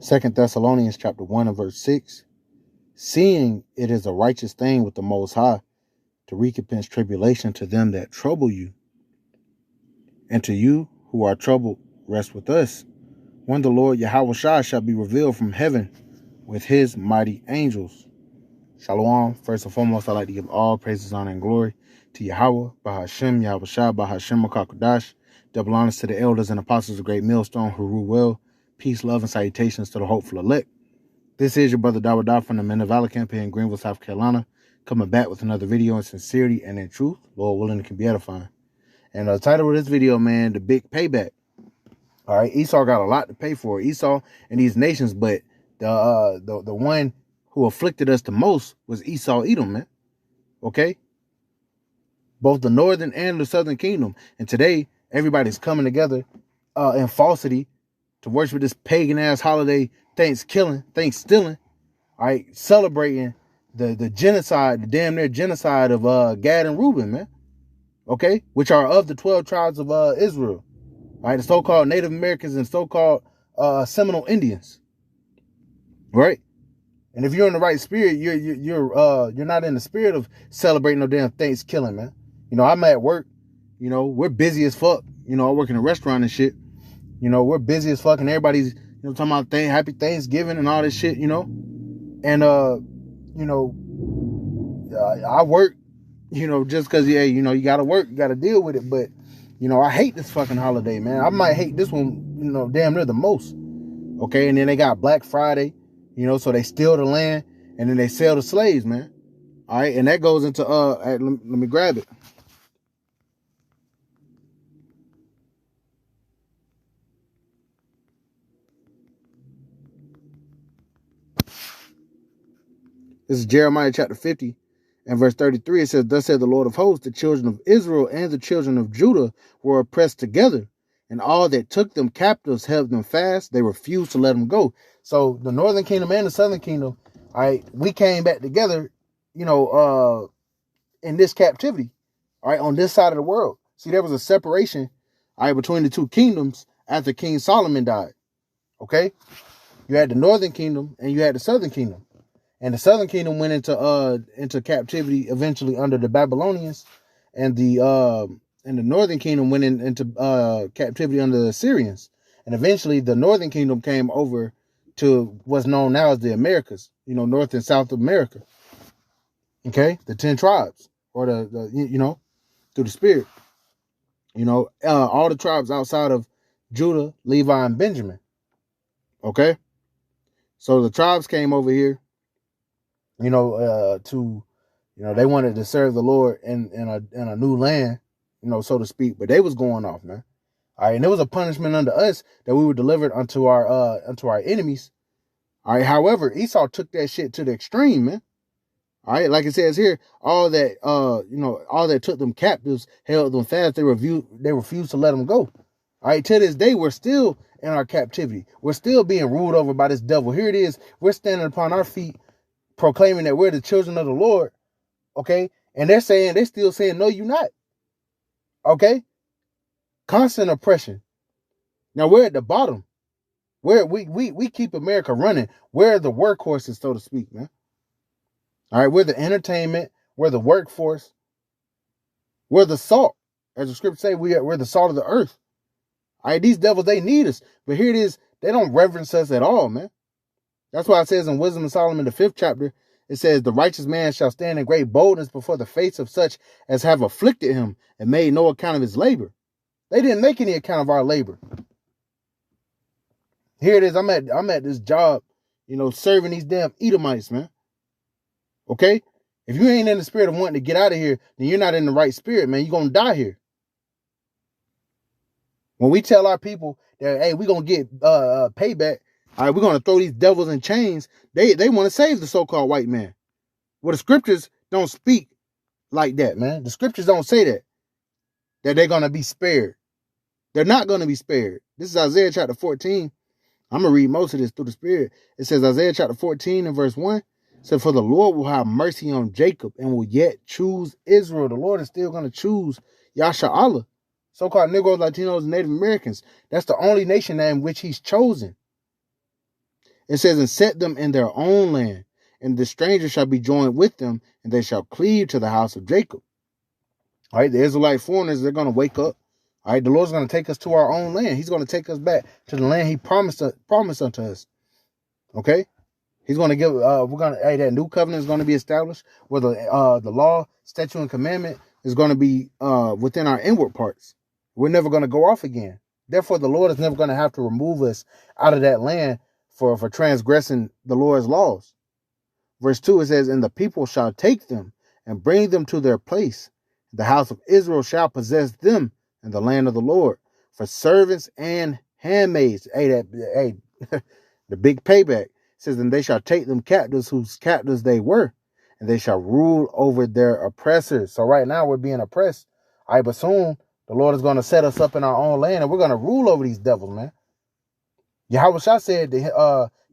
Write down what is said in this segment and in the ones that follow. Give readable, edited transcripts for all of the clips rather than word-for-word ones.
2 Thessalonians chapter 1 and verse 6. Seeing it is a righteous thing with the Most High to recompense tribulation to them that trouble you, and to you who are troubled, rest with us, when the Lord Yahushua shall be revealed from heaven with his mighty angels. Shalom. First and foremost, I'd like to give all praises, honor, and glory to Yahweh, Bahashem, Yahushua, Bahashem, Makakadash. Double honors to the elders and apostles of Great Millstone who rule well. Peace, love, and salutations to the hopeful elect. This is your brother Dawadah from the Men of Valor campaign in Greenville, South Carolina, coming back with another video in sincerity and in truth. Lord willing, it can be edifying. And the title of this video, man, the big payback. All right, Esau got a lot to pay for. Esau and these nations, but the one who afflicted us the most was Esau Edom, man. Okay? Both the northern and the southern kingdom. And today, everybody's coming together in falsity to worship this pagan-ass holiday, Thanksgiving, all right, celebrating the genocide, the damn near genocide of Gad and Reuben, man. Okay? Which are of the 12 tribes of Israel. All right, the so-called Native Americans and so-called Seminole Indians. Right? And if you're in the right spirit, you're not in the spirit of celebrating no damn Thanksgiving, man. You know, I'm at work. You know, we're busy as fuck. You know, I work in a restaurant and shit. You know, we're busy as fuck, and everybody's, you know, talking about happy Thanksgiving and all this shit, you know. And you know, I work, you know, just because, yeah, you know, you gotta work, you gotta deal with it. But, you know, I hate this fucking holiday, man. I might hate this one, you know, damn near the most. Okay, and then they got Black Friday, you know, so they steal the land and then they sell the slaves, man. All right, and that goes into let me grab it. This is Jeremiah chapter 50 and verse 33. It says, "Thus said the Lord of hosts, the children of Israel and the children of Judah were oppressed together, and all that took them captives held them fast. They refused to let them go." So the northern kingdom and the southern kingdom, all right, we came back together, you know, in this captivity, all right, on this side of the world. See, there was a separation, all right, between the two kingdoms after King Solomon died. Okay, you had the northern kingdom and you had the southern kingdom. And the southern kingdom went into captivity eventually under the Babylonians, and the northern kingdom went into captivity under the Assyrians. And eventually the northern kingdom came over to what's known now as the Americas, you know, North and South America. Okay, the 10 tribes, or the you know, through the spirit. You know, all the tribes outside of Judah, Levi, and Benjamin. Okay, so the tribes came over here. You know, you know, they wanted to serve the Lord in a new land, you know, so to speak. But they was going off, man. All right, and it was a punishment unto us that we were delivered unto our enemies. All right. However, Esau took that shit to the extreme, man. All right, like it says here, all that you know, all that took them captives held them fast. They refused to let them go. All right, to this day, we're still in our captivity. We're still being ruled over by this devil. Here it is. We're standing upon our feet, proclaiming that we're the children of the Lord, okay? And they're still saying, no, you're not, okay? Constant oppression. Now we're at the bottom. We keep America running. We're the workhorses, so to speak, man. All right, we're the entertainment. We're the workforce. We're the salt. As the scriptures say, we're the salt of the earth. All right, these devils, they need us. But here it is, they don't reverence us at all, man. That's why it says in Wisdom of Solomon, the 5th chapter, it says, "The righteous man shall stand in great boldness before the face of such as have afflicted him and made no account of his labor." They didn't make any account of our labor. Here it is. I'm at this job, you know, serving these damn Edomites, man. Okay? If you ain't in the spirit of wanting to get out of here, then you're not in the right spirit, man. You're going to die here. When we tell our people that, hey, we're going to get payback, all right, we're going to throw these devils in chains, they want to save the so-called white man. Well, the scriptures don't speak like that, man. The scriptures don't say that they're going to be spared. They're not going to be spared. This is Isaiah chapter 14. I'm going to read most of this through the spirit. It says, Isaiah chapter 14 and verse 1. It said, "For the Lord will have mercy on Jacob and will yet choose Israel." The Lord is still going to choose Yasha'Allah. So-called Negroes, Latinos, and Native Americans. That's the only nation in which he's chosen. It says, and set them in their own land, and the stranger shall be joined with them, and they shall cleave to the house of Jacob. All right, the Israelite foreigners, they're going to wake up. All right, the Lord's going to take us to our own land. He's going to take us back to the land he promised unto us. Okay? He's going to give, that new covenant is going to be established where the law, statute, and commandment is going to be within our inward parts. We're never going to go off again. Therefore, the Lord is never going to have to remove us out of that land for transgressing the Lord's laws. Verse 2, it says, and the people shall take them and bring them to their place. The house of Israel shall possess them in the land of the Lord for servants and handmaids. The big payback. It says, and they shall take them captives whose captives they were, and they shall rule over their oppressors. So right now we're being oppressed. All right, but soon the Lord is going to set us up in our own land, and we're going to rule over these devils, man. Yahweh Shah said to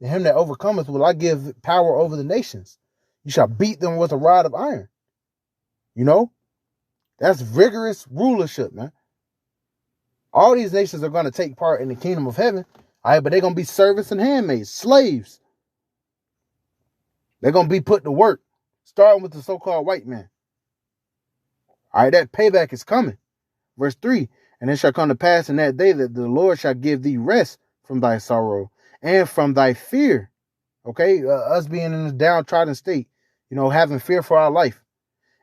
him that overcometh will I give power over the nations. You shall beat them with a rod of iron. You know? That's vigorous rulership, man. All these nations are going to take part in the kingdom of heaven. All right, but they're going to be servants and handmaids, slaves. They're going to be put to work, starting with the so-called white man. All right, that payback is coming. Verse 3, and it shall come to pass in that day that the Lord shall give thee rest from thy sorrow and from thy fear. Okay, us being in this downtrodden state, having fear for our life.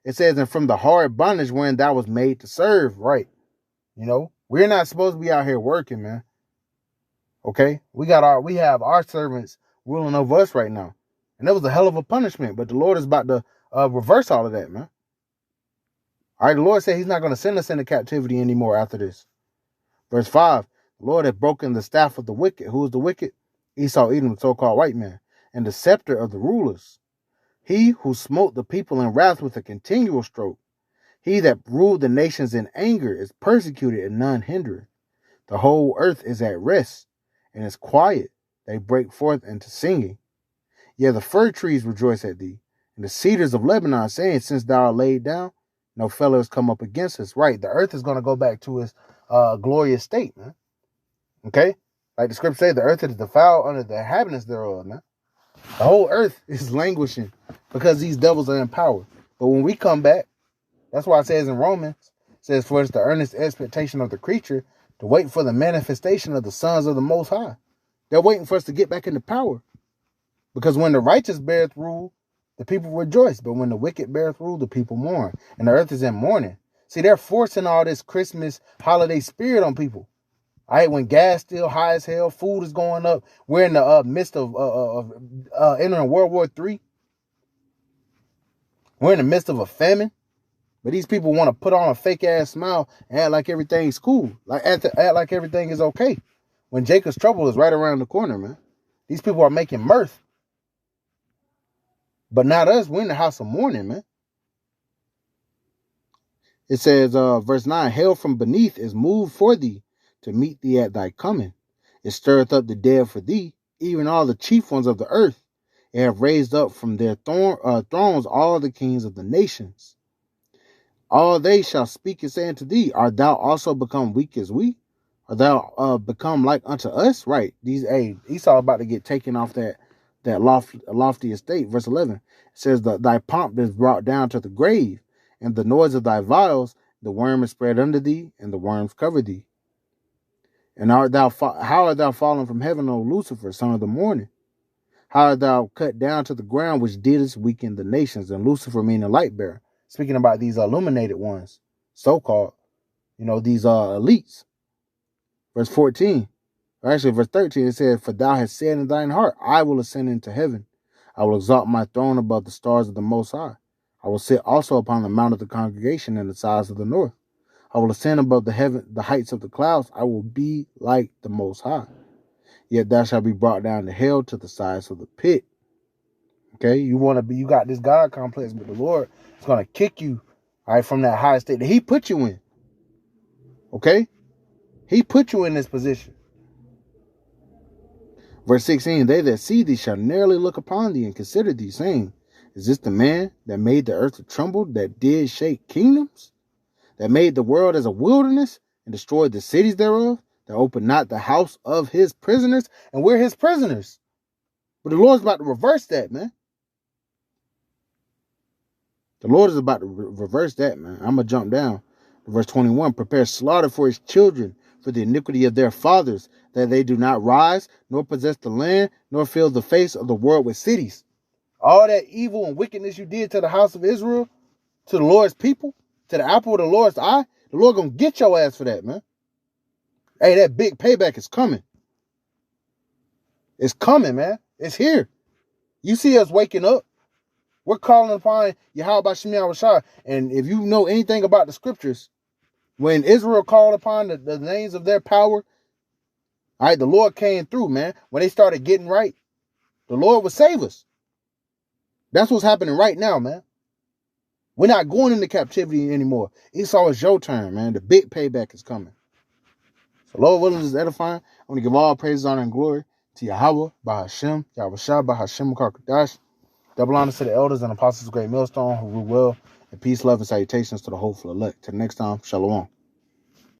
It says, and from the hard bondage wherein thou was made to serve, right? We're not supposed to be out here working, man. Okay, we have our servants ruling over us right now, and that was a hell of a punishment. But the Lord is about to reverse all of that, man. All right, the Lord said He's not going to send us into captivity anymore after this. Verse 5: the Lord hath broken the staff of the wicked. Who is the wicked? Esau, Edom, the so-called white man, and the scepter of the rulers. He who smote the people in wrath with a continual stroke. He that ruled the nations in anger is persecuted and none hindereth. The whole earth is at rest and is quiet. They break forth into singing. Yea, the fir trees rejoice at thee, and the cedars of Lebanon, saying, since thou art laid down, no fellow has come up against us. Right, the earth is going to go back to its glorious state, man. Okay? Like the scripture says, the earth is defiled under the inhabitants thereof, man. The whole earth is languishing because these devils are in power. But when we come back, that's why it says in Romans, it says, for it's the earnest expectation of the creature to wait for the manifestation of the sons of the Most High. They're waiting for us to get back into power. Because when the righteous beareth rule, the people rejoice. But when the wicked beareth rule, the people mourn. And the earth is in mourning. See, they're forcing all this Christmas holiday spirit on people. All right, when gas still high as hell, food is going up. We're in the midst of entering World War III. We're in the midst of a famine. But these people want to put on a fake ass smile and act like everything's cool. Act like everything is okay. When Jacob's trouble is right around the corner, man. These people are making mirth. But not us. We're in the house of mourning, man. It says, verse 9, hell from beneath is moved for thee to meet thee at thy coming. It stirreth up the dead for thee, even all the chief ones of the earth. It have raised up from their thrones all the kings of the nations. All they shall speak and say unto thee, art thou also become weak as we? Art thou become like unto us? Right. Esau about to get taken off that lofty estate. Verse 11, it says, thy pomp is brought down to the grave, and the noise of thy vials, the worm is spread under thee, and the worms cover thee. And how art thou fallen from heaven, O Lucifer, son of the morning? How art thou cut down to the ground, which didst weaken the nations? And Lucifer meaning light bearer. Speaking about these illuminated ones, so-called, these elites. Verse 14, or actually verse 13, it says, for thou hast said in thine heart, I will ascend into heaven. I will exalt my throne above the stars of the Most High. I will sit also upon the mount of the congregation in the sides of the north. I will ascend above the heights of the clouds. I will be like the Most High. Yet thou shalt be brought down to hell, to the sides of the pit. Okay, you got this God complex, but the Lord is going to kick you, all right, from that high state that He put you in. Okay, He put you in this position. Verse 16, they that see thee shall narrowly look upon thee and consider thee, saying, is this the man that made the earth to tremble, that did shake kingdoms, that made the world as a wilderness and destroyed the cities thereof, that opened not the house of his prisoners? And we're His prisoners. But the Lord's about to reverse that, man. The Lord is about to reverse that, man. I'm going to jump down to verse 21. Prepare slaughter for his children for the iniquity of their fathers, that they do not rise, nor possess the land, nor fill the face of the world with cities. All that evil and wickedness you did to the house of Israel, to the Lord's people, to the apple of the Lord's eye, the Lord going to get your ass for that, man. Hey, that big payback is coming. It's coming, man. It's here. You see us waking up. We're calling upon Yahweh Bashim Yahushua. And if you know anything about the scriptures, when Israel called upon the names of their power, all right, the Lord came through, man. When they started getting right, the Lord would save us. That's what's happening right now, man. We're not going into captivity anymore. Esau, it's your turn, man. The big payback is coming. So, Lord willing is edifying. I want to give all praise, honor, and glory to Yahweh, Bahashem, Yahushua, Bahashem, Karkadash. Double honor to the elders and apostles of Great Millstone who rule well, and peace, love, and salutations to the hopeful elect. Till next time, Shalom.